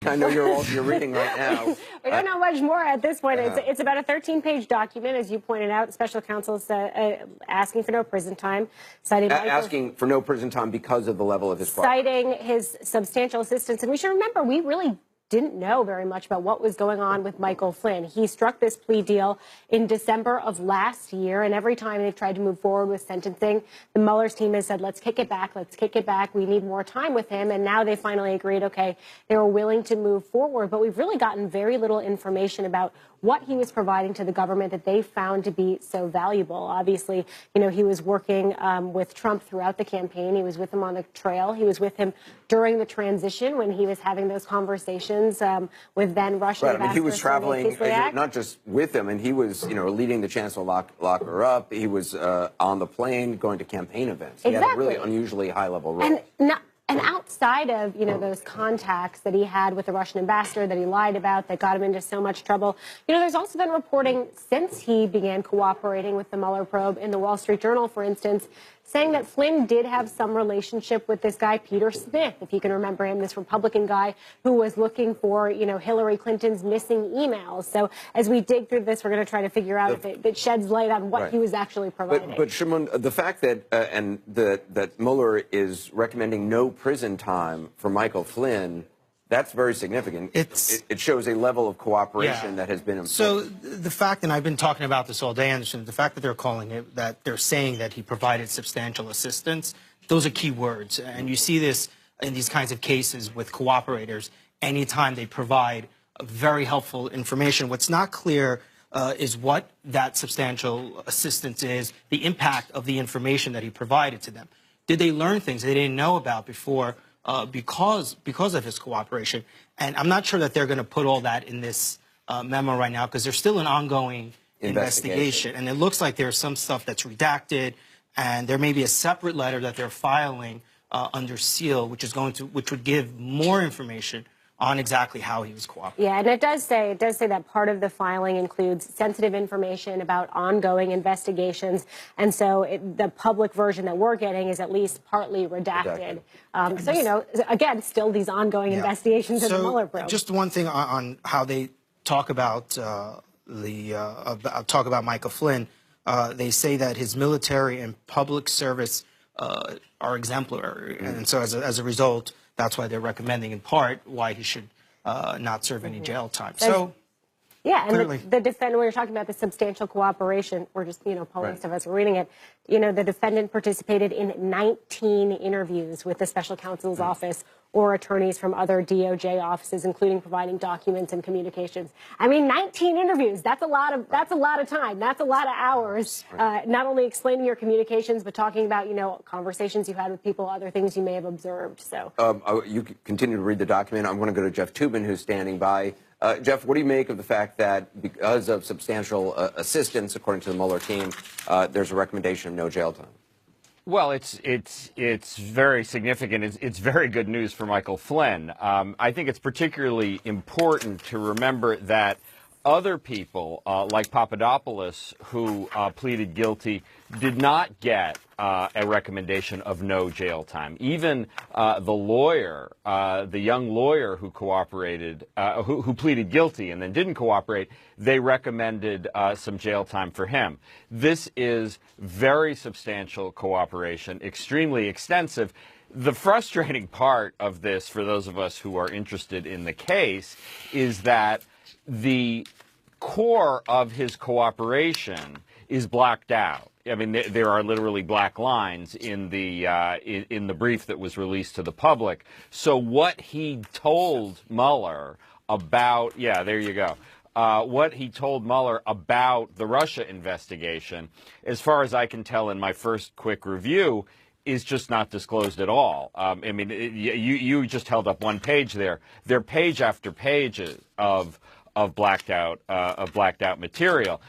I know you're reading right now. We don't know much more at this point. It's about a 13-page document, as you pointed out. Special counsel is asking for no prison time, citing asking for no prison time because of the level of his fraud. Citing his substantial assistance. And we should remember, we really didn't know very much about what was going on with Michael Flynn. He struck this plea deal in December of last year, and every time they've tried to move forward with sentencing, the Mueller's team has said, let's kick it back, we need more time with him, and now they finally agreed, okay, they were willing to move forward, but we've really gotten very little information about what he was providing to the government that they found to be so valuable. Obviously, he was working with Trump throughout the campaign. He was with him on the trail. He was with him during the transition when he was having those conversations with then Russian ambassador. Right. I mean, he was traveling not just with him, and he was, leading the chance to lock her up. He was on the plane going to campaign events. He had a really unusually high-level role. And outside of, those contacts that he had with the Russian ambassador that he lied about that got him into so much trouble, there's also been reporting since he began cooperating with the Mueller probe in the Wall Street Journal, for instance, saying that Flynn did have some relationship with this guy, Peter Smith, if you can remember him, this Republican guy who was looking for, Hillary Clinton's missing emails. So as we dig through this, we're going to try to figure out if it sheds light on what he was actually providing. But Shimon, the fact that that Mueller is recommending no prison time for Michael Flynn, that's very significant. It shows a level of cooperation that has been important. So the fact, and I've been talking about this all day, Anderson, the fact that they're calling it, that they're saying that he provided substantial assistance, those are key words. And you see this in these kinds of cases with cooperators. Anytime they provide very helpful information, what's not clear is what that substantial assistance is, the impact of the information that he provided to them. Did they learn things they didn't know about before because of his cooperation? And I'm not sure that they're going to put all that in this memo right now because there's still an ongoing investigation. And it looks like there's some stuff that's redacted, and there may be a separate letter that they're filing under seal, which would give more information on exactly how he was cooperating. Yeah, and it does say that part of the filing includes sensitive information about ongoing investigations, and so the public version that we're getting is at least partly redacted. So again, still these ongoing investigations in the Mueller probe. Just one thing on how they talk about Michael Flynn. They say that his military and public service are exemplary, and so as a result, that's why they're recommending, in part, why he should not serve any jail time. So, yeah, and the defendant, when you're talking about the substantial cooperation, we're just, pulling stuff as we're reading it, the defendant participated in 19 interviews with the special counsel's office or attorneys from other DOJ offices, including providing documents and communications. I mean, 19 interviews, that's a lot of time. That's a lot of hours, not only explaining your communications, but talking about, conversations you had with people, other things you may have observed. So you continue to read the document. I'm going to go to Jeff Toobin, who's standing by. Jeff, what do you make of the fact that because of substantial assistance, according to the Mueller team, there's a recommendation of no jail time? Well, it's very significant. It's very good news for Michael Flynn. I think it's particularly important to remember that other people, like Papadopoulos, who pleaded guilty, did not get a recommendation of no jail time. Even the lawyer, the young lawyer who cooperated, who pleaded guilty and then didn't cooperate, they recommended some jail time for him. This is very substantial cooperation, extremely extensive. The frustrating part of this, for those of us who are interested in the case, is that the core of his cooperation is blacked out. I mean, there are literally black lines in the brief that was released to the public. So what he told Mueller about, there you go. What he told Mueller about the Russia investigation, as far as I can tell in my first quick review, is just not disclosed at all. I mean, you just held up one page there. There are page after page of blacked out material.